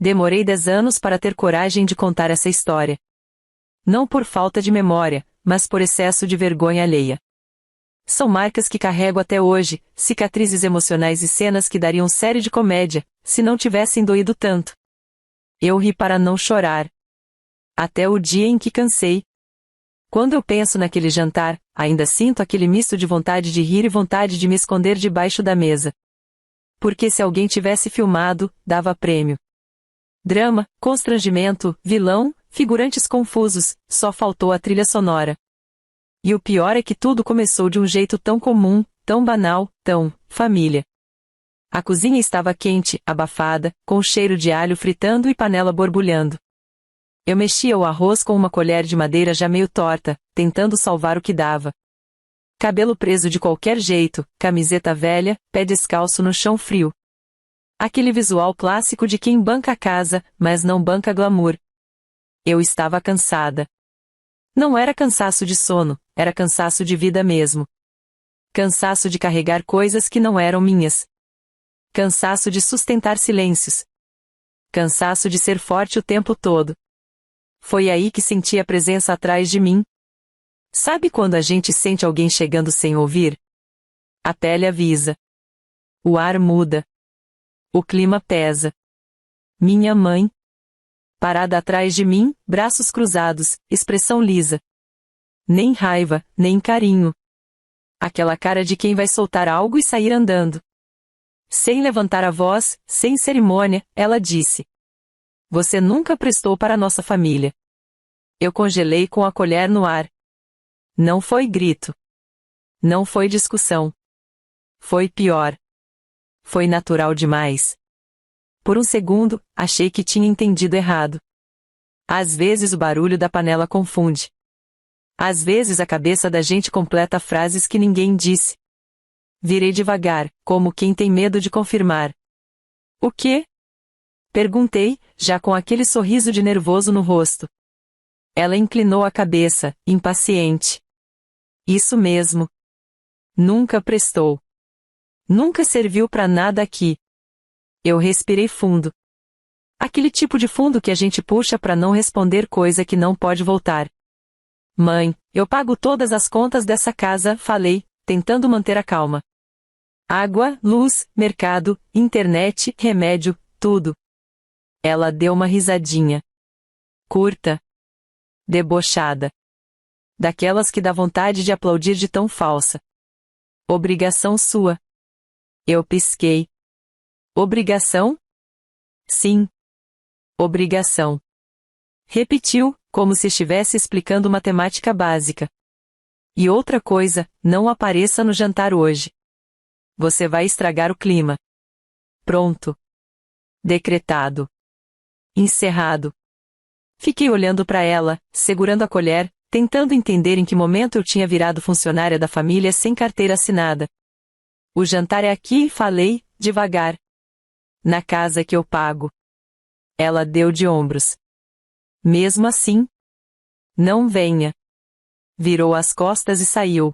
Demorei 10 anos para ter coragem de contar essa história. Não por falta de memória, mas por excesso de vergonha alheia. São marcas que carrego até hoje, cicatrizes emocionais e cenas que dariam série de comédia, se não tivessem doído tanto. Eu ri para não chorar. Até o dia em que cansei. Quando eu penso naquele jantar, ainda sinto aquele misto de vontade de rir e vontade de me esconder debaixo da mesa. Porque se alguém tivesse filmado, dava prêmio. Drama, constrangimento, vilão, figurantes confusos, só faltou a trilha sonora. E o pior é que tudo começou de um jeito tão comum, tão banal, tão família. A cozinha estava quente, abafada, com cheiro de alho fritando e panela borbulhando. Eu mexia o arroz com uma colher de madeira já meio torta, tentando salvar o que dava. Cabelo preso de qualquer jeito, camiseta velha, pé descalço no chão frio. Aquele visual clássico de quem banca a casa, mas não banca glamour. Eu estava cansada. Não era cansaço de sono, era cansaço de vida mesmo. Cansaço de carregar coisas que não eram minhas. Cansaço de sustentar silêncios. Cansaço de ser forte o tempo todo. Foi aí que senti a presença atrás de mim. Sabe quando a gente sente alguém chegando sem ouvir? A pele avisa. O ar muda. O clima pesa. Minha mãe. Parada atrás de mim, braços cruzados, expressão lisa. Nem raiva, nem carinho. Aquela cara de quem vai soltar algo e sair andando. Sem levantar a voz, sem cerimônia, ela disse: "Você nunca prestou para nossa família." Eu congelei com a colher no ar. Não foi grito. Não foi discussão. Foi pior. Foi natural demais. Por um segundo, achei que tinha entendido errado. Às vezes o barulho da panela confunde. Às vezes a cabeça da gente completa frases que ninguém disse. Virei devagar, como quem tem medo de confirmar. "O quê?" perguntei, já com aquele sorriso de nervoso no rosto. Ela inclinou a cabeça, impaciente. "Isso mesmo. Nunca prestou. Nunca serviu para nada aqui." Eu respirei fundo. Aquele tipo de fundo que a gente puxa para não responder coisa que não pode voltar. "Mãe, eu pago todas as contas dessa casa", falei, tentando manter a calma. "Água, luz, mercado, internet, remédio, tudo." Ela deu uma risadinha. Curta. Debochada. Daquelas que dá vontade de aplaudir de tão falsa. "Obrigação sua." Eu pisquei. "Obrigação?" "Sim. Obrigação." Repetiu, como se estivesse explicando matemática básica. "E outra coisa, não apareça no jantar hoje. Você vai estragar o clima." Pronto. Decretado. Encerrado. Fiquei olhando para ela, segurando a colher, tentando entender em que momento eu tinha virado funcionária da família sem carteira assinada. "O jantar é aqui", falei, devagar. "Na casa que eu pago." Ela deu de ombros. "Mesmo assim?" "Não venha." Virou as costas e saiu.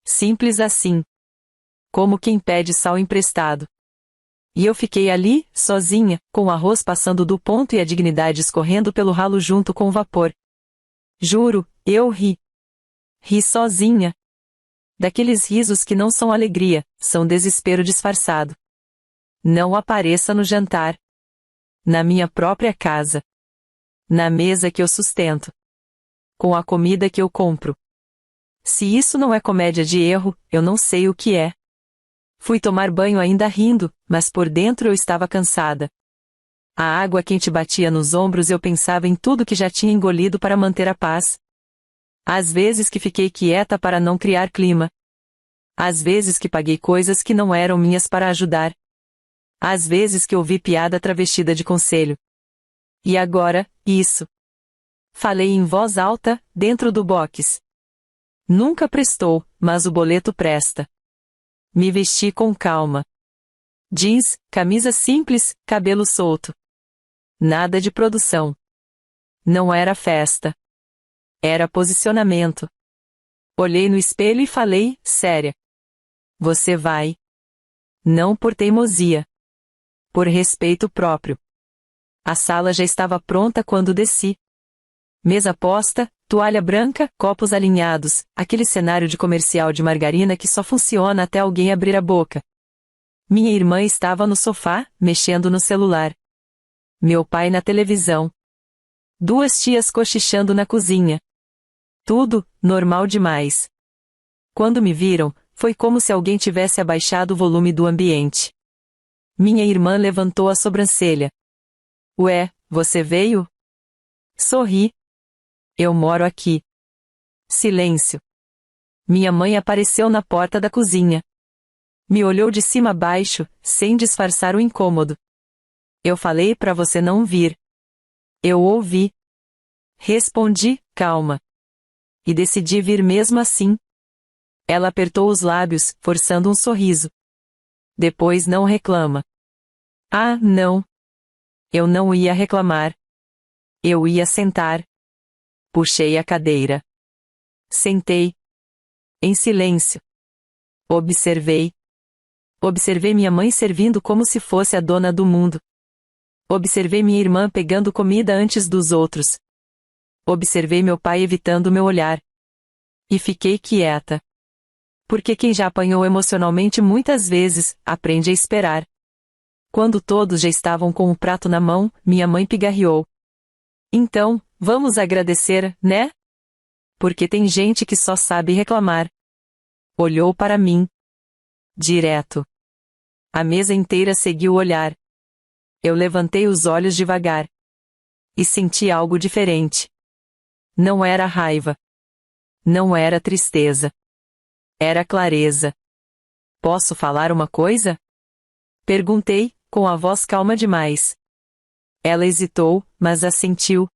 Simples assim. Como quem pede sal emprestado. E eu fiquei ali, sozinha, com o arroz passando do ponto e a dignidade escorrendo pelo ralo junto com o vapor. Juro, eu ri. Ri sozinha. Daqueles risos que não são alegria, são desespero disfarçado. Não apareça no jantar. Na minha própria casa. Na mesa que eu sustento. Com a comida que eu compro. Se isso não é comédia de erro, eu não sei o que é. Fui tomar banho ainda rindo, mas por dentro eu estava cansada. A água quente batia nos ombros e eu pensava em tudo que já tinha engolido para manter a paz. Às vezes que fiquei quieta para não criar clima. Às vezes que paguei coisas que não eram minhas para ajudar. Às vezes que ouvi piada travestida de conselho. E agora, isso. Falei em voz alta, dentro do box. Nunca prestou, mas o boleto presta. Me vesti com calma. Jeans, camisa simples, cabelo solto. Nada de produção. Não era festa. Era posicionamento. Olhei no espelho e falei, séria. Você vai. Não por teimosia. Por respeito próprio. A sala já estava pronta quando desci. Mesa posta, toalha branca, copos alinhados, aquele cenário de comercial de margarina que só funciona até alguém abrir a boca. Minha irmã estava no sofá, mexendo no celular. Meu pai na televisão. Duas tias cochichando na cozinha. Tudo, normal demais. Quando me viram, foi como se alguém tivesse abaixado o volume do ambiente. Minha irmã levantou a sobrancelha. Ué, você veio? Sorri. Eu moro aqui. Silêncio. Minha mãe apareceu na porta da cozinha. Me olhou de cima a baixo, sem disfarçar o incômodo. Eu falei pra você não vir. Eu ouvi. Respondi, calma. E decidi vir mesmo assim. Ela apertou os lábios, forçando um sorriso. Depois não reclama. Ah, não. Eu não ia reclamar. Eu ia sentar. Puxei a cadeira. Sentei. Em silêncio. Observei. Observei minha mãe servindo como se fosse a dona do mundo. Observei minha irmã pegando comida antes dos outros. Observei meu pai evitando meu olhar. E fiquei quieta. Porque quem já apanhou emocionalmente muitas vezes, aprende a esperar. Quando todos já estavam com o prato na mão, minha mãe pigarreou. Então, vamos agradecer, né? Porque tem gente que só sabe reclamar. Olhou para mim. Direto. A mesa inteira seguiu o olhar. Eu levantei os olhos devagar. E senti algo diferente. Não era raiva. Não era tristeza. Era clareza. Posso falar uma coisa? Perguntei, com a voz calma demais. Ela hesitou, mas assentiu.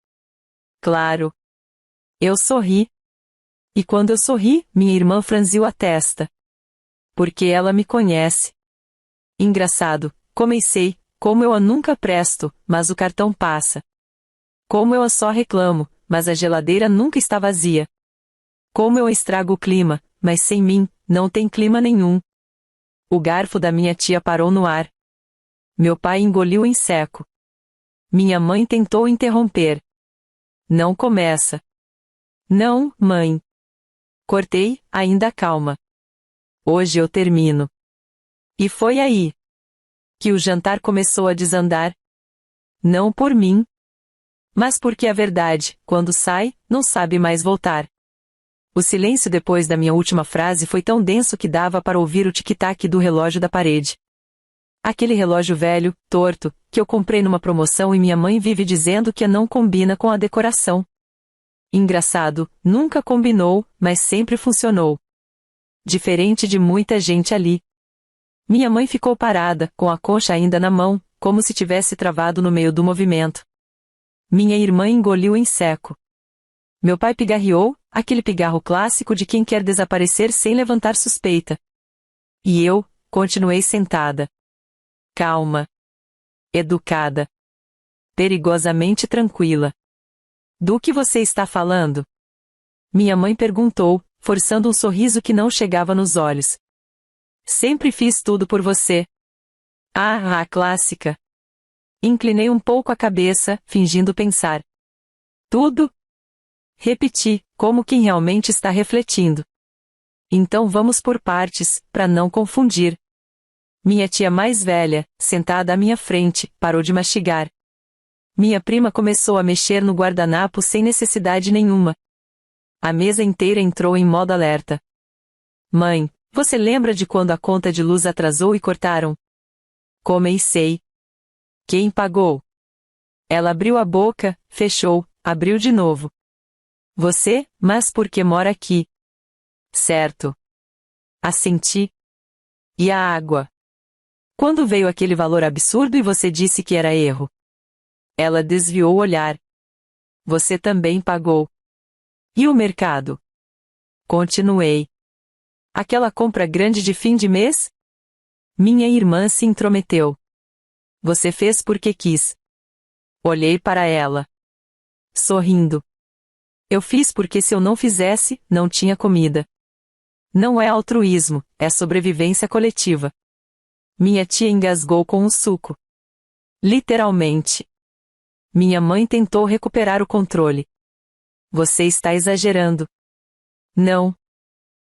Claro. Eu sorri. E quando eu sorri, minha irmã franziu a testa. Porque ela me conhece. Engraçado, comecei, como eu a nunca presto, mas o cartão passa. Como eu a só reclamo, mas a geladeira nunca está vazia. Como eu estrago o clima, mas sem mim, não tem clima nenhum. O garfo da minha tia parou no ar. Meu pai engoliu em seco. Minha mãe tentou interromper. Não começa. Não, mãe. Cortei, ainda calma. Hoje eu termino. E foi aí que o jantar começou a desandar. Não por mim, mas porque a verdade, quando sai, não sabe mais voltar. O silêncio depois da minha última frase foi tão denso que dava para ouvir o tic-tac do relógio da parede. Aquele relógio velho, torto, que eu comprei numa promoção e minha mãe vive dizendo que não combina com a decoração. Engraçado, nunca combinou, mas sempre funcionou. Diferente de muita gente ali. Minha mãe ficou parada, com a concha ainda na mão, como se tivesse travado no meio do movimento. Minha irmã engoliu em seco. Meu pai pigarreou, aquele pigarro clássico de quem quer desaparecer sem levantar suspeita. E eu, continuei sentada. Calma. Educada. Perigosamente tranquila. Do que você está falando? Minha mãe perguntou, forçando um sorriso que não chegava nos olhos. Sempre fiz tudo por você. Ah, a clássica. Inclinei um pouco a cabeça, fingindo pensar. Tudo? Repeti, como quem realmente está refletindo. Então vamos por partes, para não confundir. Minha tia mais velha, sentada à minha frente, parou de mastigar. Minha prima começou a mexer no guardanapo sem necessidade nenhuma. A mesa inteira entrou em modo alerta. Mãe, você lembra de quando a conta de luz atrasou e cortaram? Comecei. Quem pagou? Ela abriu a boca, fechou, abriu de novo. Você, mas porque mora aqui. Certo. Assenti. E a água? Quando veio aquele valor absurdo e você disse que era erro? Ela desviou o olhar. Você também pagou. E o mercado? Continuei. Aquela compra grande de fim de mês? Minha irmã se intrometeu. Você fez porque quis. Olhei para ela. Sorrindo. Eu fiz porque se eu não fizesse, não tinha comida. Não é altruísmo, é sobrevivência coletiva. Minha tia engasgou com um suco. Literalmente. Minha mãe tentou recuperar o controle. Você está exagerando. Não.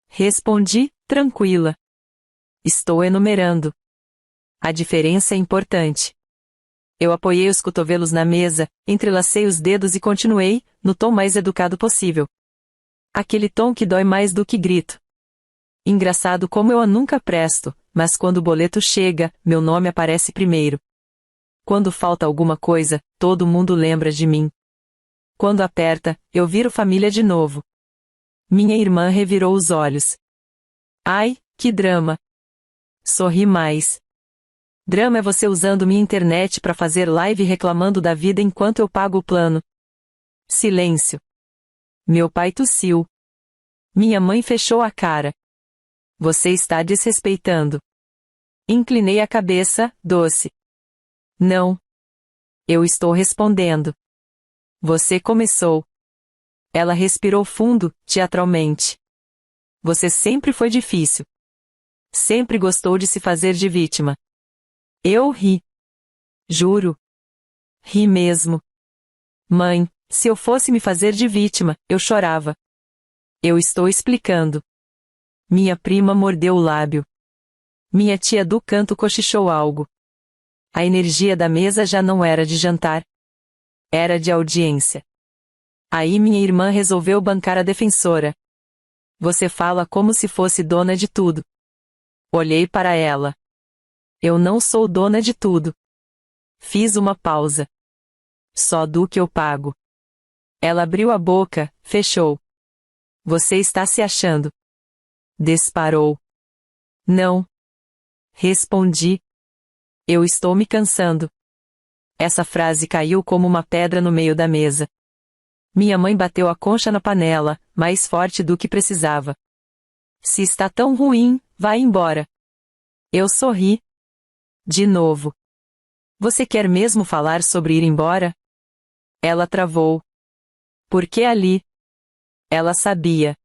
Respondi, tranquila. Estou enumerando. A diferença é importante. Eu apoiei os cotovelos na mesa, entrelacei os dedos e continuei, no tom mais educado possível. Aquele tom que dói mais do que grito. Engraçado como eu a nunca presto, mas quando o boleto chega, meu nome aparece primeiro. Quando falta alguma coisa, todo mundo lembra de mim. Quando aperta, eu viro família de novo. Minha irmã revirou os olhos. Ai, que drama! Sorri mais. Drama é você usando minha internet para fazer live reclamando da vida enquanto eu pago o plano. Silêncio. Meu pai tossiu. Minha mãe fechou a cara. Você está desrespeitando. Inclinei a cabeça, doce. Não. Eu estou respondendo. Você começou. Ela respirou fundo, teatralmente. Você sempre foi difícil. Sempre gostou de se fazer de vítima. Eu ri. Juro. Ri mesmo. Mãe, se eu fosse me fazer de vítima, eu chorava. Eu estou explicando. Minha prima mordeu o lábio. Minha tia do canto cochichou algo. A energia da mesa já não era de jantar. Era de audiência. Aí minha irmã resolveu bancar a defensora. Você fala como se fosse dona de tudo. Olhei para ela. Eu não sou dona de tudo. Fiz uma pausa. Só do que eu pago. Ela abriu a boca, fechou. Você está se achando. Disparou. Não. Respondi. Eu estou me cansando. Essa frase caiu como uma pedra no meio da mesa. Minha mãe bateu a concha na panela, mais forte do que precisava. Se está tão ruim, vá embora. Eu sorri. De novo. Você quer mesmo falar sobre ir embora? Ela travou. Por que ali? Ela sabia.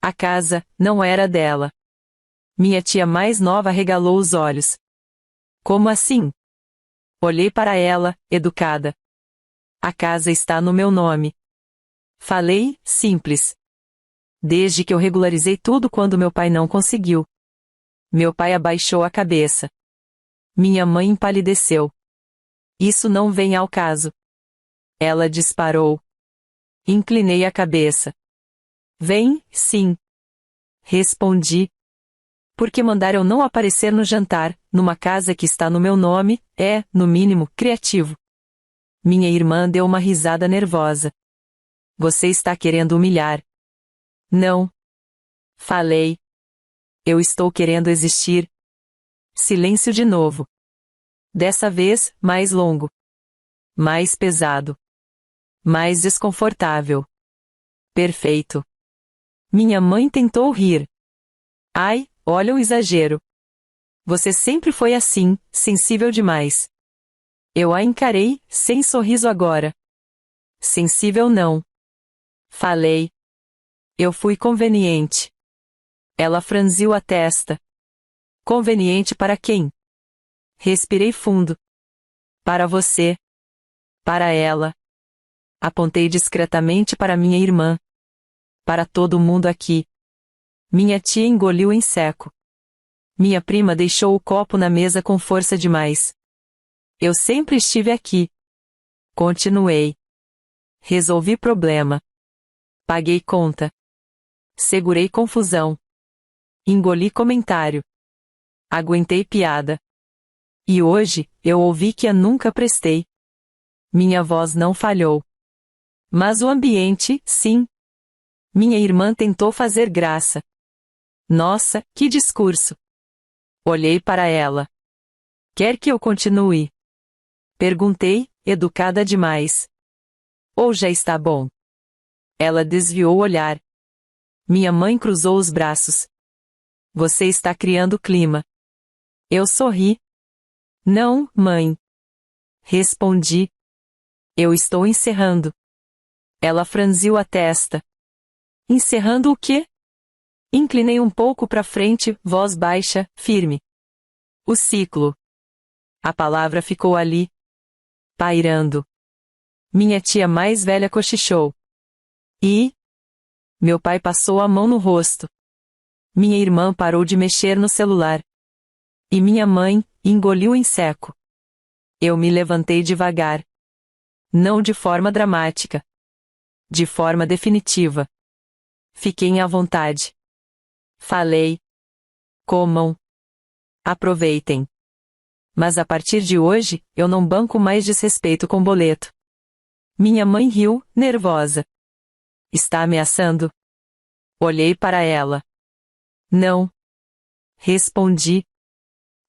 A casa não era dela. Minha tia mais nova regalou os olhos. Como assim? Olhei para ela, educada. A casa está no meu nome. Falei, simples. Desde que eu regularizei tudo quando meu pai não conseguiu. Meu pai abaixou a cabeça. Minha mãe empalideceu. Isso não vem ao caso. Ela disparou. Inclinei a cabeça. Vem, sim. Respondi. Porque mandar eu não aparecer no jantar, numa casa que está no meu nome, é, no mínimo, criativo. Minha irmã deu uma risada nervosa. Você está querendo humilhar. Não. Falei. Eu estou querendo existir. Silêncio de novo. Dessa vez, mais longo. Mais pesado. Mais desconfortável. Perfeito. Minha mãe tentou rir. Ai, olha o exagero. Você sempre foi assim, sensível demais. Eu a encarei, sem sorriso agora. Sensível não. Falei. Eu fui conveniente. Ela franziu a testa. Conveniente para quem? Respirei fundo. Para você. Para ela. Apontei discretamente para minha irmã. Para todo mundo aqui. Minha tia engoliu em seco. Minha prima deixou o copo na mesa com força demais. Eu sempre estive aqui. Continuei. Resolvi problema. Paguei conta. Segurei confusão. Engoli comentário. Aguentei piada. E hoje, eu ouvi que a nunca prestei. Minha voz não falhou. Mas o ambiente, sim. Minha irmã tentou fazer graça. Nossa, que discurso! Olhei para ela. Quer que eu continue? Perguntei, educada demais. Ou já está bom? Ela desviou o olhar. Minha mãe cruzou os braços. Você está criando clima. Eu sorri. Não, mãe. Respondi. Eu estou encerrando. Ela franziu a testa. Encerrando o quê? Inclinei um pouco para frente, voz baixa, firme. O ciclo. A palavra ficou ali. Pairando. Minha tia mais velha cochichou. E? Meu pai passou a mão no rosto. Minha irmã parou de mexer no celular. E minha mãe engoliu em seco. Eu me levantei devagar. Não de forma dramática. De forma definitiva. Fiquem à vontade. Falei. Comam. Aproveitem. Mas a partir de hoje, eu não banco mais desrespeito com boleto. Minha mãe riu, nervosa. Está ameaçando? Olhei para ela. Não. Respondi.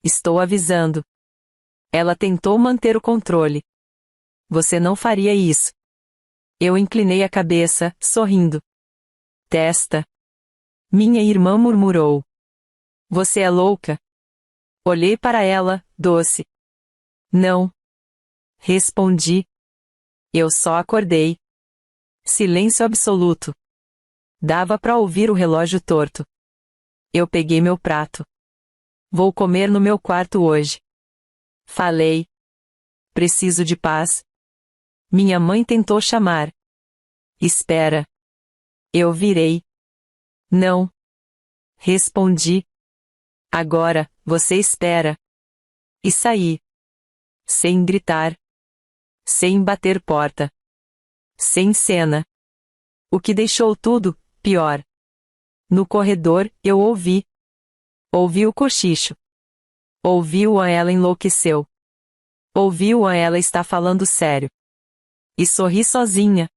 Estou avisando. Ela tentou manter o controle. Você não faria isso. Eu inclinei a cabeça, sorrindo. Testa. Minha irmã murmurou. Você é louca? Olhei para ela, doce. Não. Respondi. Eu só acordei. Silêncio absoluto. Dava para ouvir o relógio torto. Eu peguei meu prato. Vou comer no meu quarto hoje. Falei. Preciso de paz. Minha mãe tentou chamar. Espera. Eu virei. Não. Respondi. Agora, você espera. E saí. Sem gritar. Sem bater porta. Sem cena. O que deixou tudo pior. No corredor, eu ouvi. Ouvi o cochicho. Ouvi-o a ela enlouqueceu. Ouvi-o a ela está falando sério. E sorri sozinha.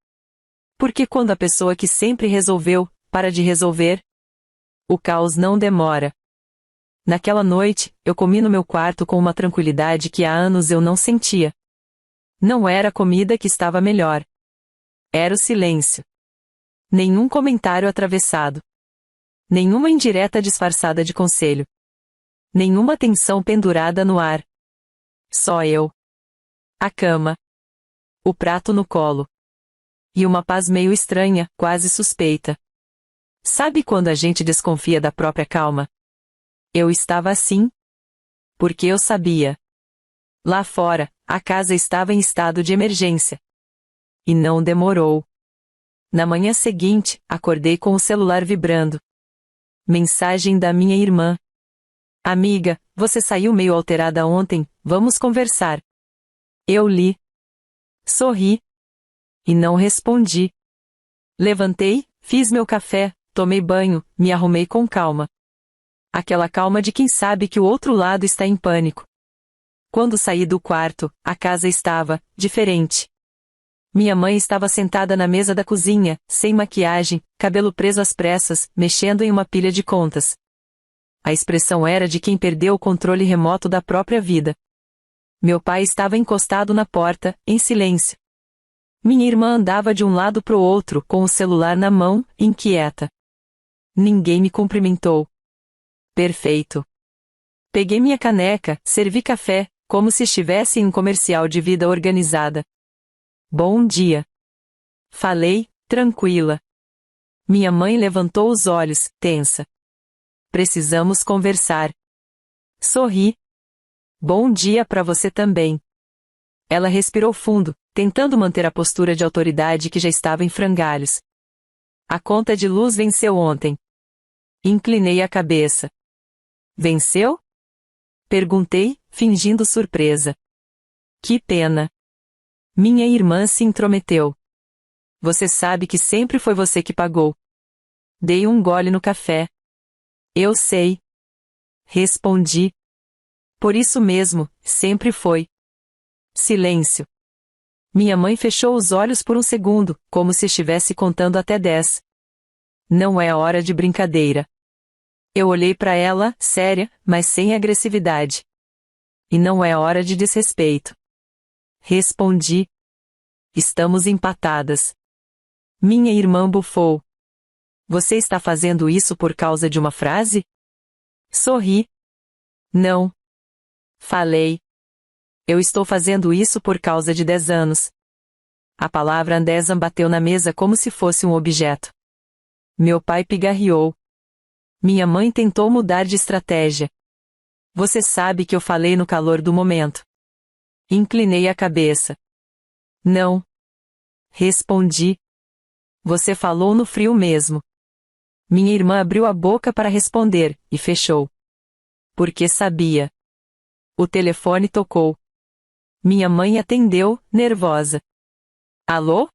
Porque quando a pessoa que sempre resolveu, para de resolver, o caos não demora. Naquela noite, eu comi no meu quarto com uma tranquilidade que há anos eu não sentia. Não era a comida que estava melhor. Era o silêncio. Nenhum comentário atravessado. Nenhuma indireta disfarçada de conselho. Nenhuma tensão pendurada no ar. Só eu. A cama. O prato no colo. E uma paz meio estranha, quase suspeita. Sabe quando a gente desconfia da própria calma? Eu estava assim. Porque eu sabia. Lá fora, a casa estava em estado de emergência. E não demorou. Na manhã seguinte, acordei com o celular vibrando. Mensagem da minha irmã. Amiga, você saiu meio alterada ontem, vamos conversar. Eu li. Sorri. E não respondi. Levantei, fiz meu café, tomei banho, me arrumei com calma. Aquela calma de quem sabe que o outro lado está em pânico. Quando saí do quarto, a casa estava diferente. Minha mãe estava sentada na mesa da cozinha, sem maquiagem, cabelo preso às pressas, mexendo em uma pilha de contas. A expressão era de quem perdeu o controle remoto da própria vida. Meu pai estava encostado na porta, em silêncio. Minha irmã andava de um lado para o outro, com o celular na mão, inquieta. Ninguém me cumprimentou. Perfeito. Peguei minha caneca, servi café, como se estivesse em um comercial de vida organizada. Bom dia. Falei, tranquila. Minha mãe levantou os olhos, tensa. Precisamos conversar. Sorri. Bom dia para você também. Ela respirou fundo, tentando manter a postura de autoridade que já estava em frangalhos. A conta de luz venceu ontem. Inclinei a cabeça. Venceu? Perguntei, fingindo surpresa. Que pena. Minha irmã se intrometeu. Você sabe que sempre foi você que pagou. Dei um gole no café. Eu sei. Respondi. Por isso mesmo, sempre foi. Silêncio. Minha mãe fechou os olhos por um segundo, como se estivesse contando até 10. Não é hora de brincadeira. Eu olhei para ela, séria, mas sem agressividade. E não é hora de desrespeito. Respondi. Estamos empatadas. Minha irmã bufou. Você está fazendo isso por causa de uma frase? Sorri. Não. Falei. Eu estou fazendo isso por causa de 10 anos. A palavra Andesam bateu na mesa como se fosse um objeto. Meu pai pigarreou. Minha mãe tentou mudar de estratégia. Você sabe que eu falei no calor do momento. Inclinei a cabeça. Não. Respondi. Você falou no frio mesmo. Minha irmã abriu a boca para responder, e fechou. Porque sabia. O telefone tocou. Minha mãe atendeu, nervosa. Alô?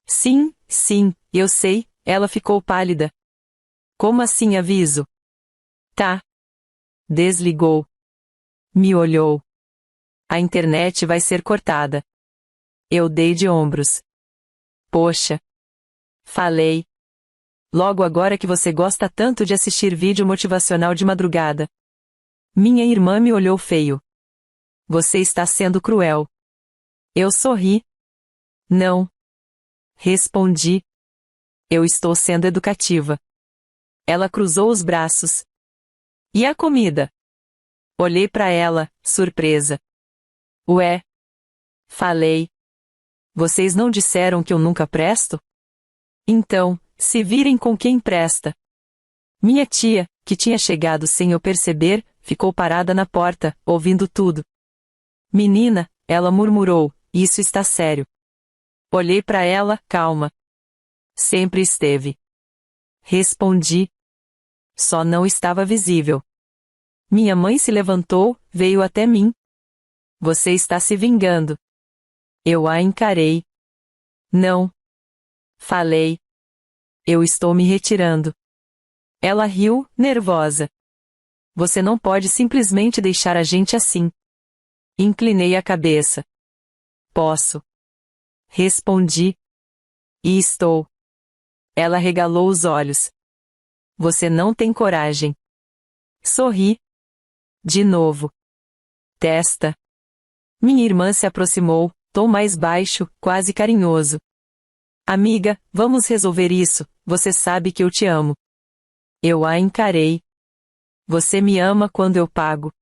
Sim, sim, eu sei, ela ficou pálida. Como assim aviso? Tá. Desligou. Me olhou. A internet vai ser cortada. Eu dei de ombros. Poxa. Falei. Logo agora que você gosta tanto de assistir vídeo motivacional de madrugada. Minha irmã me olhou feio. Você está sendo cruel. Eu sorri. Não. Respondi. Eu estou sendo educativa. Ela cruzou os braços. E a comida? Olhei para ela, surpresa. Ué? Falei. Vocês não disseram que eu nunca presto? Então, se virem com quem presta. Minha tia, que tinha chegado sem eu perceber, ficou parada na porta, ouvindo tudo. Menina, ela murmurou, isso está sério. Olhei para ela, calma. Sempre esteve. Respondi. Só não estava visível. Minha mãe se levantou, veio até mim. Você está se vingando. Eu a encarei. Não. Falei. Eu estou me retirando. Ela riu, nervosa. Você não pode simplesmente deixar a gente assim. Inclinei a cabeça. Posso. Respondi. E estou. Ela regalou os olhos. Você não tem coragem. Sorri. De novo. Testa. Minha irmã se aproximou, tom mais baixo, quase carinhoso. Amiga, vamos resolver isso, você sabe que eu te amo. Eu a encarei. Você me ama quando eu pago.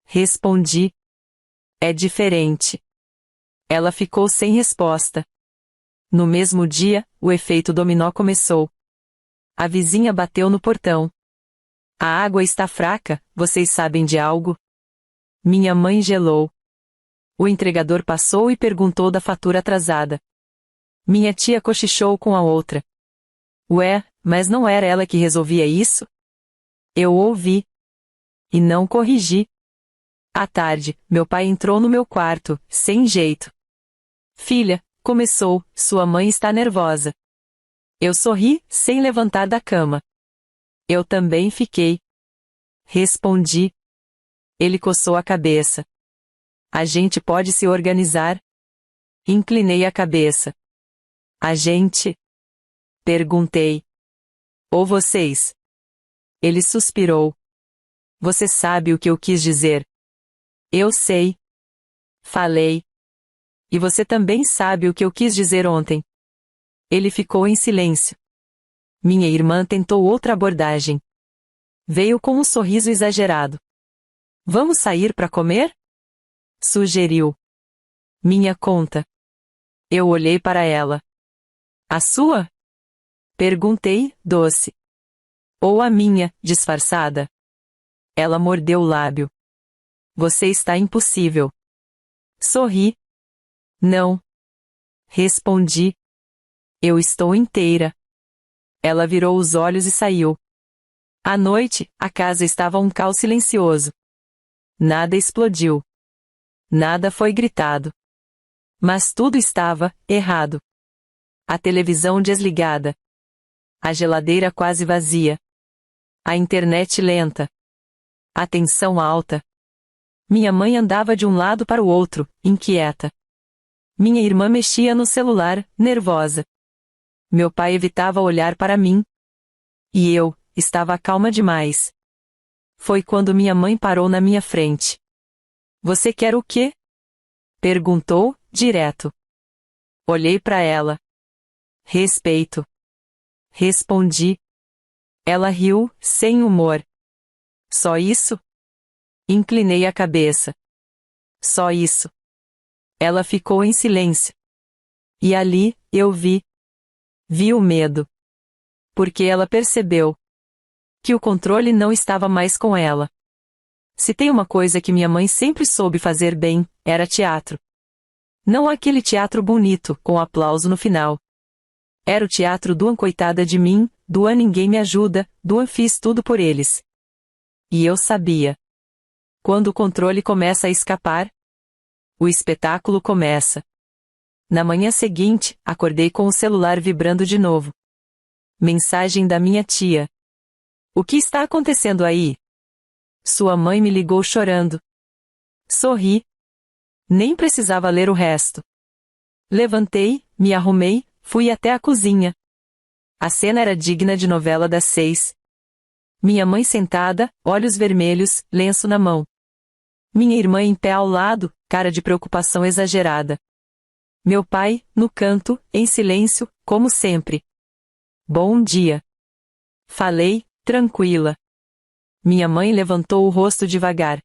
Respondi. É diferente. Ela ficou sem resposta. No mesmo dia, o efeito dominó começou. A vizinha bateu no portão. A água está fraca, vocês sabem de algo? Minha mãe gelou. O entregador passou e perguntou da fatura atrasada. Minha tia cochichou com a outra. Ué, mas não era ela que resolvia isso? Eu ouvi. E não corrigi. À tarde, meu pai entrou no meu quarto, sem jeito. Filha, começou, sua mãe está nervosa. Eu sorri, sem levantar da cama. Eu também fiquei. Respondi. Ele coçou a cabeça. A gente pode se organizar? Inclinei a cabeça. A gente? Perguntei. Ou vocês? Ele suspirou. Você sabe o que eu quis dizer. Eu sei. Falei. E você também sabe o que eu quis dizer ontem. Ele ficou em silêncio. Minha irmã tentou outra abordagem. Veio com um sorriso exagerado. Vamos sair para comer? Sugeriu. Minha conta. Eu olhei para ela. A sua? Perguntei, doce. Ou a minha, disfarçada? Ela mordeu o lábio. Você está impossível. Sorri. Não. Respondi. Eu estou inteira. Ela virou os olhos e saiu. À noite, a casa estava um caos silencioso. Nada explodiu. Nada foi gritado. Mas tudo estava errado. A televisão desligada. A geladeira quase vazia. A internet lenta. A tensão alta. Minha mãe andava de um lado para o outro, inquieta. Minha irmã mexia no celular, nervosa. Meu pai evitava olhar para mim. E eu, estava calma demais. Foi quando minha mãe parou na minha frente. Você quer o quê? Perguntou, direto. Olhei para ela. Respeito. Respondi. Ela riu, sem humor. Só isso? Inclinei a cabeça. Só isso. Ela ficou em silêncio. E ali, eu vi. Vi o medo. Porque ela percebeu que o controle não estava mais com ela. Se tem uma coisa que minha mãe sempre soube fazer bem, era teatro. Não aquele teatro bonito, com aplauso no final. Era o teatro do coitada de mim, do ninguém me ajuda, do fiz tudo por eles. E eu sabia. Quando o controle começa a escapar, o espetáculo começa. Na manhã seguinte, acordei com o celular vibrando de novo. Mensagem da minha tia. O que está acontecendo aí? Sua mãe me ligou chorando. Sorri. Nem precisava ler o resto. Levantei, me arrumei, fui até a cozinha. A cena era digna de novela das 6. Minha mãe sentada, olhos vermelhos, lenço na mão. Minha irmã em pé ao lado, cara de preocupação exagerada. Meu pai, no canto, em silêncio, como sempre. Bom dia. Falei, tranquila. Minha mãe levantou o rosto devagar.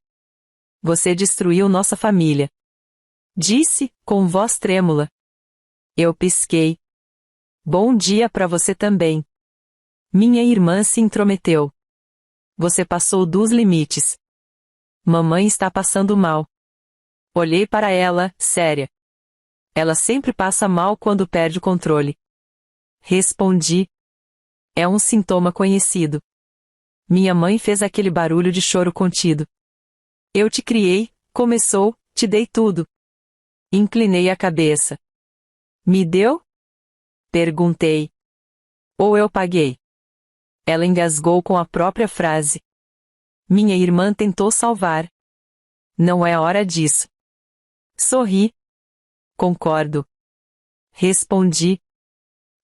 Você destruiu nossa família. Disse, com voz trêmula. Eu pisquei. Bom dia para você também. Minha irmã se intrometeu. Você passou dos limites. Mamãe está passando mal. Olhei para ela, séria. Ela sempre passa mal quando perde o controle. Respondi. É um sintoma conhecido. Minha mãe fez aquele barulho de choro contido. Eu te criei, começou, te dei tudo. Inclinei a cabeça. Me deu? Perguntei. Ou eu paguei? Ela engasgou com a própria frase. Minha irmã tentou salvar. Não é hora disso. Sorri. Concordo. Respondi.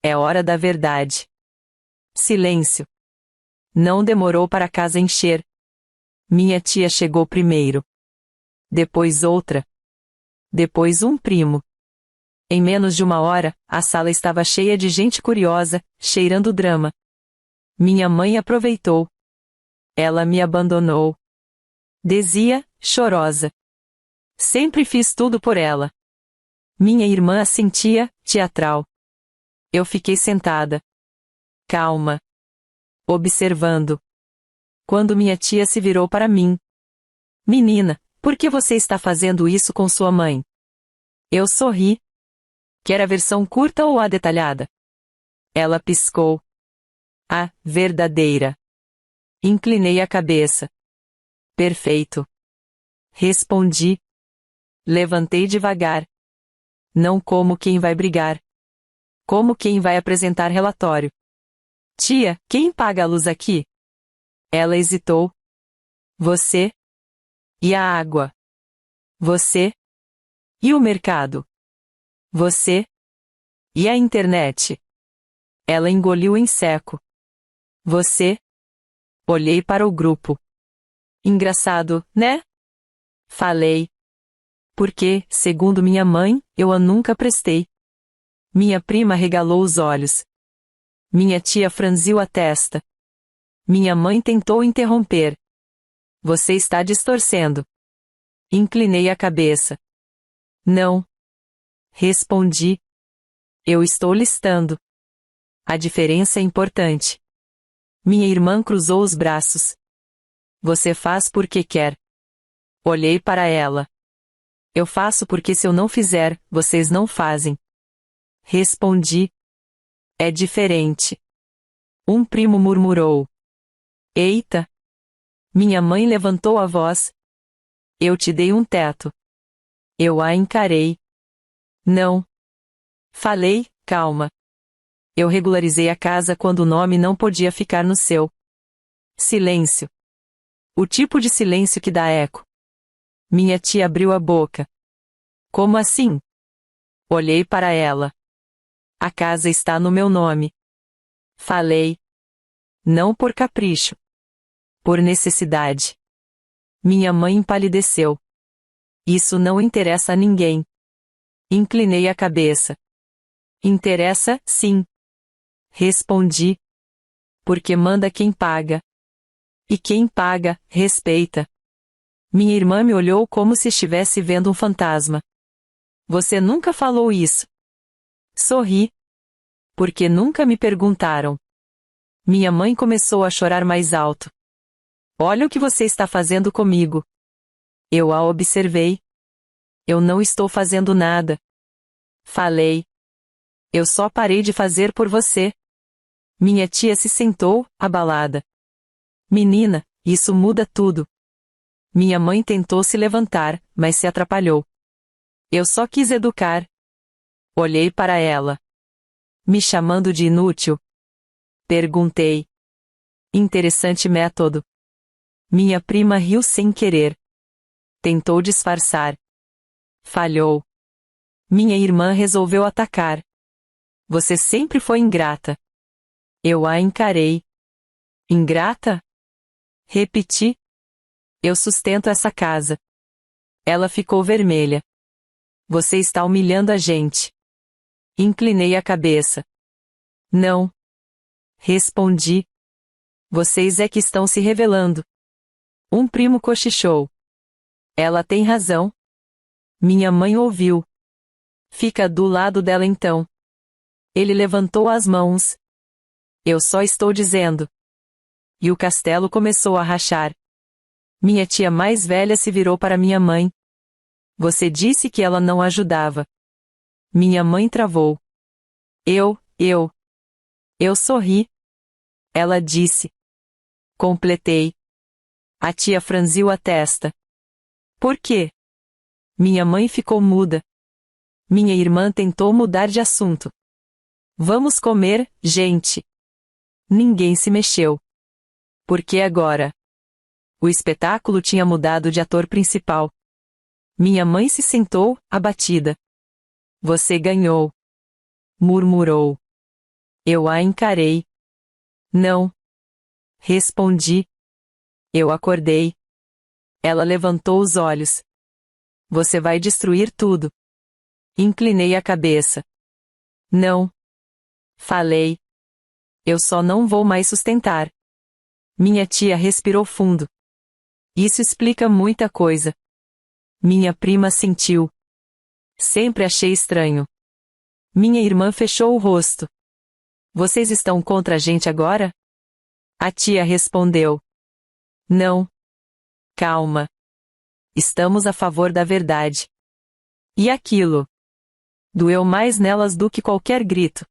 É hora da verdade. Silêncio. Não demorou para a casa encher. Minha tia chegou primeiro. Depois outra. Depois um primo. Em menos de uma hora, a sala estava cheia de gente curiosa, cheirando drama. Minha mãe aproveitou. Ela me abandonou. Dizia, chorosa. Sempre fiz tudo por ela. Minha irmã assentia, teatral. Eu fiquei sentada. Calma. Observando. Quando minha tia se virou para mim. Menina, por que você está fazendo isso com sua mãe? Eu sorri. Quer a versão curta ou a detalhada? Ela piscou. A verdadeira. Inclinei a cabeça. Perfeito. Respondi. Levantei devagar. Não como quem vai brigar. Como quem vai apresentar relatório. Tia, quem paga a luz aqui? Ela hesitou. Você? E a água? Você? E o mercado? Você? E a internet? Ela engoliu em seco. Você? Olhei para o grupo. Engraçado, né? Falei. Porque, segundo minha mãe, eu a nunca prestei. Minha prima regalou os olhos. Minha tia franziu a testa. Minha mãe tentou interromper. Você está distorcendo. Inclinei a cabeça. Não. Respondi. Eu estou listando. A diferença é importante. Minha irmã cruzou os braços. Você faz porque quer. Olhei para ela. Eu faço porque se eu não fizer, vocês não fazem. Respondi. É diferente. Um primo murmurou. Eita! Minha mãe levantou a voz. Eu te dei um teto. Eu a encarei. Não. Falei, calma. Eu regularizei a casa quando o nome não podia ficar no seu. Silêncio. O tipo de silêncio que dá eco. Minha tia abriu a boca. Como assim? Olhei para ela. A casa está no meu nome. Falei. Não por capricho. Por necessidade. Minha mãe empalideceu. Isso não interessa a ninguém. Inclinei a cabeça. Interessa, sim. Respondi. Porque manda quem paga. E quem paga, respeita. Minha irmã me olhou como se estivesse vendo um fantasma. Você nunca falou isso. Sorri. Porque nunca me perguntaram. Minha mãe começou a chorar mais alto. Olha o que você está fazendo comigo. Eu a observei. Eu não estou fazendo nada. Falei. Eu só parei de fazer por você. Minha tia se sentou, abalada. Menina, isso muda tudo. Minha mãe tentou se levantar, mas se atrapalhou. Eu só quis educar. Olhei para ela. Me chamando de inútil? Perguntei. Interessante método. Minha prima riu sem querer. Tentou disfarçar. Falhou. Minha irmã resolveu atacar. Você sempre foi ingrata. Eu a encarei. Ingrata? Repeti. Eu sustento essa casa. Ela ficou vermelha. Você está humilhando a gente. Inclinei a cabeça. Não. Respondi. Vocês é que estão se revelando. Um primo cochichou. Ela tem razão. Minha mãe ouviu. Fica do lado dela então. Ele levantou as mãos. Eu só estou dizendo. E o castelo começou a rachar. Minha tia mais velha se virou para minha mãe. Você disse que ela não ajudava. Minha mãe travou. Eu sorri. Ela disse. Completei. A tia franziu a testa. Por quê? Minha mãe ficou muda. Minha irmã tentou mudar de assunto. Vamos comer, gente. Ninguém se mexeu. Por que agora? O espetáculo tinha mudado de ator principal. Minha mãe se sentou, abatida. Você ganhou. Murmurou. Eu a encarei. Não. Respondi. Eu acordei. Ela levantou os olhos. Você vai destruir tudo. Inclinei a cabeça. Não. Falei. Eu só não vou mais sustentar. Minha tia respirou fundo. Isso explica muita coisa. Minha prima sentiu. Sempre achei estranho. Minha irmã fechou o rosto. Vocês estão contra a gente agora? A tia respondeu. Não. Calma. Estamos a favor da verdade. E aquilo? Doeu mais nelas do que qualquer grito.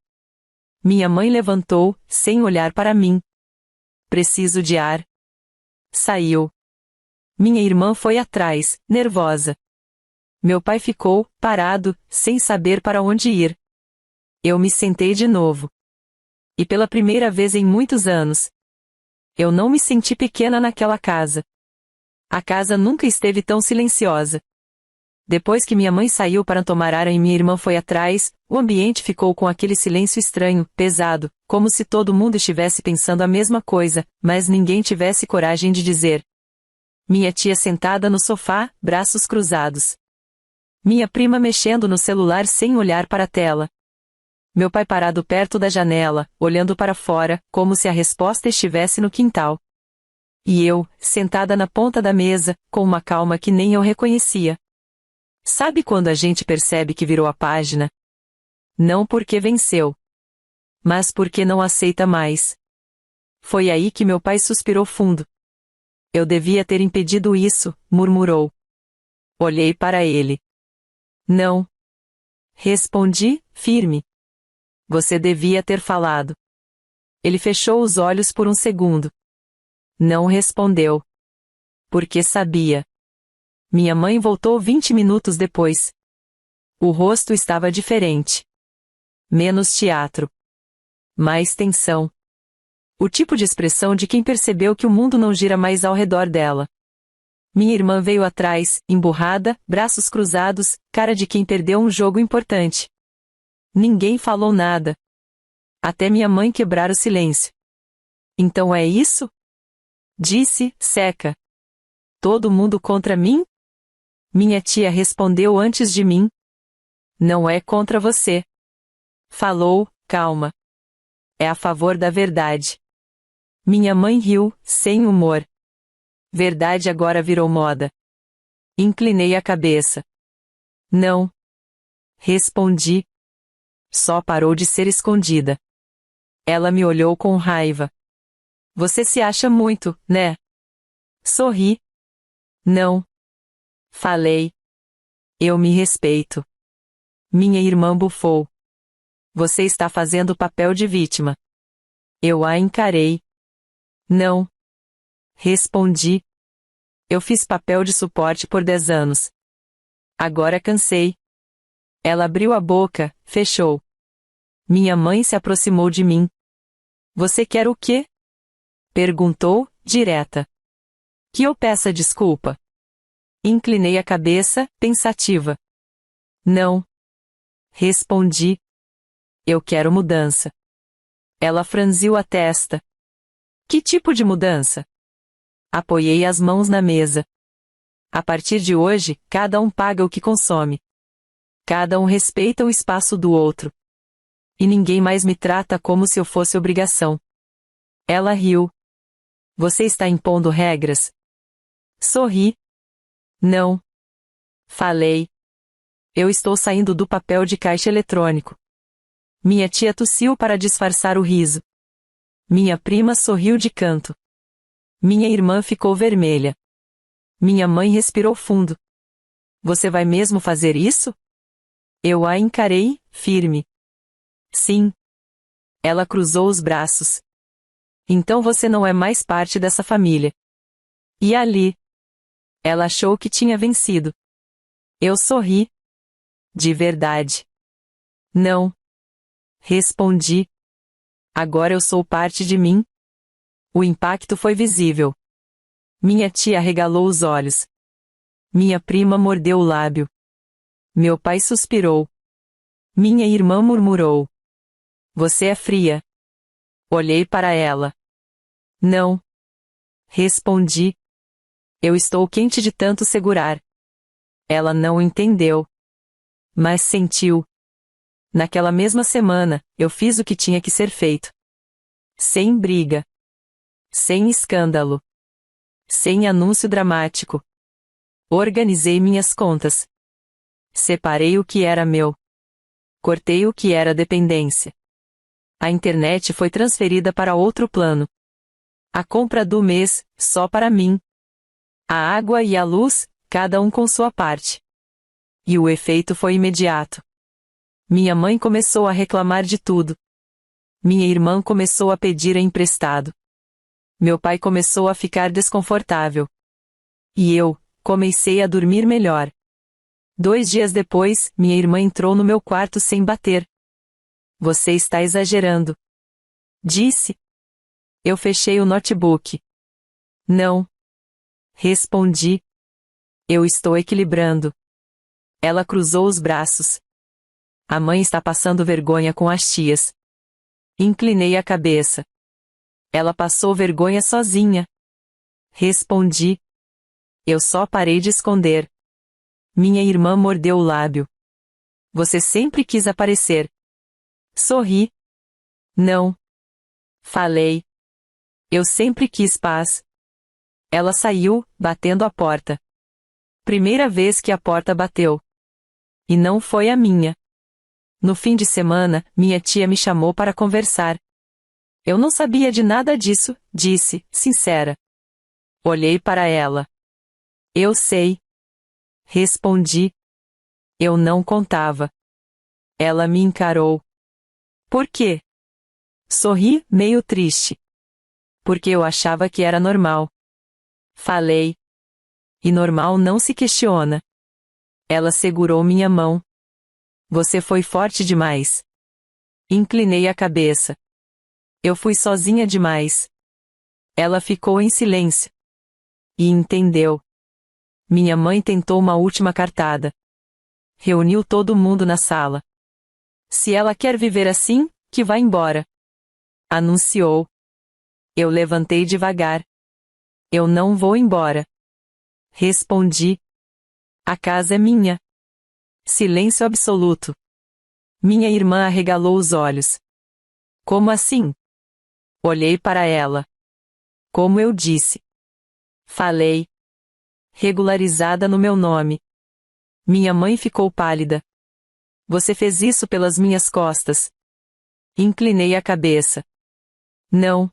Minha mãe levantou, sem olhar para mim. Preciso de ar. Saiu. Minha irmã foi atrás, nervosa. Meu pai ficou, parado, sem saber para onde ir. Eu me sentei de novo. E pela primeira vez em muitos anos, eu não me senti pequena naquela casa. A casa nunca esteve tão silenciosa. Depois que minha mãe saiu para tomar ar e minha irmã foi atrás, o ambiente ficou com aquele silêncio estranho, pesado, como se todo mundo estivesse pensando a mesma coisa, mas ninguém tivesse coragem de dizer. Minha tia sentada no sofá, braços cruzados. Minha prima mexendo no celular sem olhar para a tela. Meu pai parado perto da janela, olhando para fora, como se a resposta estivesse no quintal. E eu, sentada na ponta da mesa, com uma calma que nem eu reconhecia. Sabe quando a gente percebe que virou a página? Não porque venceu, mas porque não aceita mais. Foi aí que meu pai suspirou fundo. Eu devia ter impedido isso, murmurou. Olhei para ele. Não. Respondi, firme. Você devia ter falado. Ele fechou os olhos por um segundo. Não respondeu. Porque sabia. Minha mãe voltou 20 minutos depois. O rosto estava diferente. Menos teatro. Mais tensão. O tipo de expressão de quem percebeu que o mundo não gira mais ao redor dela. Minha irmã veio atrás, emburrada, braços cruzados, cara de quem perdeu um jogo importante. Ninguém falou nada. Até minha mãe quebrar o silêncio. Então é isso? Disse, seca. Todo mundo contra mim? Minha tia respondeu antes de mim. Não é contra você. Falou, calma. É a favor da verdade. Minha mãe riu, sem humor. Verdade agora virou moda. Inclinei a cabeça. Não. Respondi. Só parou de ser escondida. Ela me olhou com raiva. Você se acha muito, né? Sorri. Não. Falei. Eu me respeito. Minha irmã bufou. Você está fazendo o papel de vítima. Eu a encarei. Não. Respondi. Eu fiz papel de suporte por 10 anos. Agora cansei. Ela abriu a boca, fechou. Minha mãe se aproximou de mim. Você quer o quê? Perguntou, direta. Que eu peça desculpa. Inclinei a cabeça, pensativa. Não. Respondi. Eu quero mudança. Ela franziu a testa. Que tipo de mudança? Apoiei as mãos na mesa. A partir de hoje, cada um paga o que consome. Cada um respeita o espaço do outro. E ninguém mais me trata como se eu fosse obrigação. Ela riu. Você está impondo regras? Sorri. Não. Falei. Eu estou saindo do papel de caixa eletrônico. Minha tia tossiu para disfarçar o riso. Minha prima sorriu de canto. Minha irmã ficou vermelha. Minha mãe respirou fundo. Você vai mesmo fazer isso? Eu a encarei, firme. Sim. Ela cruzou os braços. Então você não é mais parte dessa família. E ali? Ela achou que tinha vencido. Eu sorri. De verdade. Não. Respondi. Agora eu sou parte de mim. O impacto foi visível. Minha tia arregalou os olhos. Minha prima mordeu o lábio. Meu pai suspirou. Minha irmã murmurou. Você é fria. Olhei para ela. Não. Respondi. Eu estou quente de tanto segurar. Ela não entendeu. Mas sentiu. Naquela mesma semana, eu fiz o que tinha que ser feito. Sem briga. Sem escândalo. Sem anúncio dramático. Organizei minhas contas. Separei o que era meu. Cortei o que era dependência. A internet foi transferida para outro plano. A compra do mês, só para mim. A água e a luz, cada um com sua parte. E o efeito foi imediato. Minha mãe começou a reclamar de tudo. Minha irmã começou a pedir emprestado. Meu pai começou a ficar desconfortável. E eu, comecei a dormir melhor. 2 dias depois, minha irmã entrou no meu quarto sem bater. Você está exagerando. Disse. Eu fechei o notebook. Não. Respondi. Eu estou equilibrando. Ela cruzou os braços. A mãe está passando vergonha com as tias. Inclinei a cabeça. Ela passou vergonha sozinha. Respondi. Eu só parei de esconder. Minha irmã mordeu o lábio. Você sempre quis aparecer. Sorri. Não. Falei. Eu sempre quis paz. Ela saiu, batendo a porta. Primeira vez que a porta bateu. E não foi a minha. No fim de semana, minha tia me chamou para conversar. Eu não sabia de nada disso, disse, sincera. Olhei para ela. Eu sei. Respondi. Eu não contava. Ela me encarou. Por quê? Sorri, meio triste. Porque eu achava que era normal. Falei. E normal não se questiona. Ela segurou minha mão. Você foi forte demais. Inclinei a cabeça. Eu fui sozinha demais. Ela ficou em silêncio. E entendeu. Minha mãe tentou uma última cartada. Reuniu todo mundo na sala. Se ela quer viver assim, que vá embora. Anunciou. Eu levantei devagar. Eu não vou embora. Respondi. A casa é minha. Silêncio absoluto. Minha irmã arregalou os olhos. Como assim? Olhei para ela. Como eu disse. Falei. Regularizada no meu nome. Minha mãe ficou pálida. Você fez isso pelas minhas costas. Inclinei a cabeça. Não.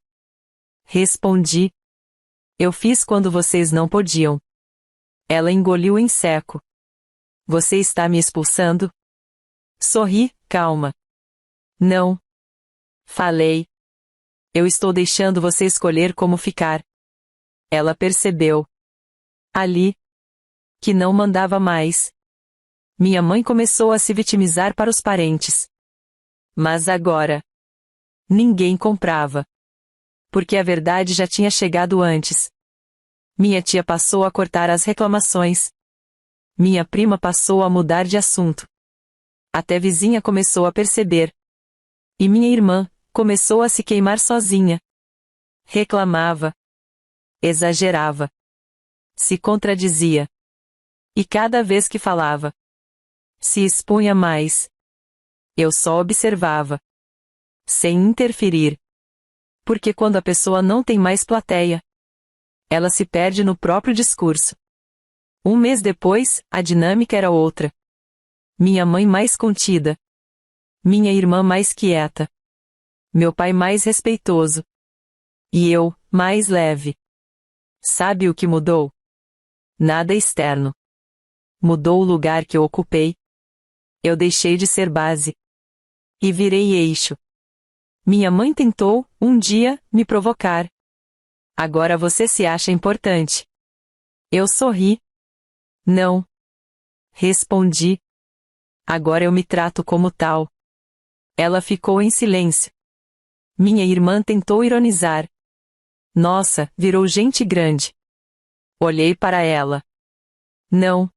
Respondi. Eu fiz quando vocês não podiam. Ela engoliu em seco. Você está me expulsando? Sorri, calma. Não. Falei. Eu estou deixando você escolher como ficar. Ela percebeu. Ali. Que não mandava mais. Minha mãe começou a se vitimizar para os parentes. Mas agora. Ninguém comprava. Porque a verdade já tinha chegado antes. Minha tia passou a cortar as reclamações. Minha prima passou a mudar de assunto. Até vizinha começou a perceber. E minha irmã começou a se queimar sozinha. Reclamava. Exagerava. Se contradizia. E cada vez que falava, se expunha mais. Eu só observava. Sem interferir. Porque quando a pessoa não tem mais plateia, ela se perde no próprio discurso. Um mês depois, a dinâmica era outra. Minha mãe mais contida. Minha irmã mais quieta. Meu pai mais respeitoso. E eu, mais leve. Sabe o que mudou? Nada externo. Mudou o lugar que eu ocupei. Eu deixei de ser base. E virei eixo. Minha mãe tentou, um dia, me provocar. Agora você se acha importante. Eu sorri. Não. Respondi. Agora eu me trato como tal. Ela ficou em silêncio. Minha irmã tentou ironizar. Nossa, virou gente grande. Olhei para ela. Não.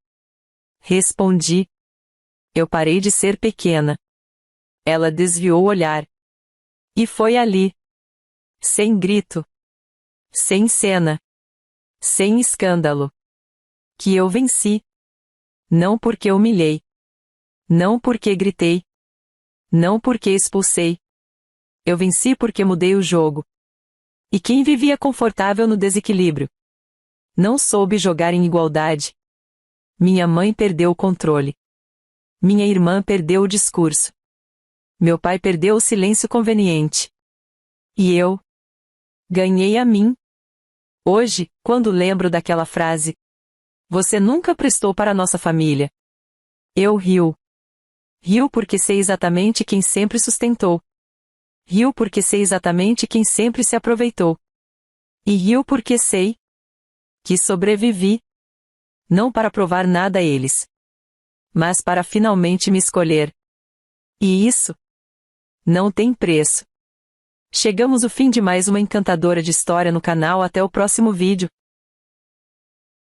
Respondi. Eu parei de ser pequena. Ela desviou o olhar. E foi ali. Sem grito. Sem cena. Sem escândalo. Que eu venci. Não porque humilhei. Não porque gritei. Não porque expulsei. Eu venci porque mudei o jogo. E quem vivia confortável no desequilíbrio? Não soube jogar em igualdade. Minha mãe perdeu o controle. Minha irmã perdeu o discurso. Meu pai perdeu o silêncio conveniente. E eu? Ganhei a mim. Hoje, quando lembro daquela frase, você nunca prestou para nossa família. Eu rio. Rio porque sei exatamente quem sempre sustentou. Rio porque sei exatamente quem sempre se aproveitou. E rio porque sei que sobrevivi. Não para provar nada a eles, mas para finalmente me escolher. E isso não tem preço. Chegamos ao fim de mais uma encantadora de história no canal. Até o próximo vídeo.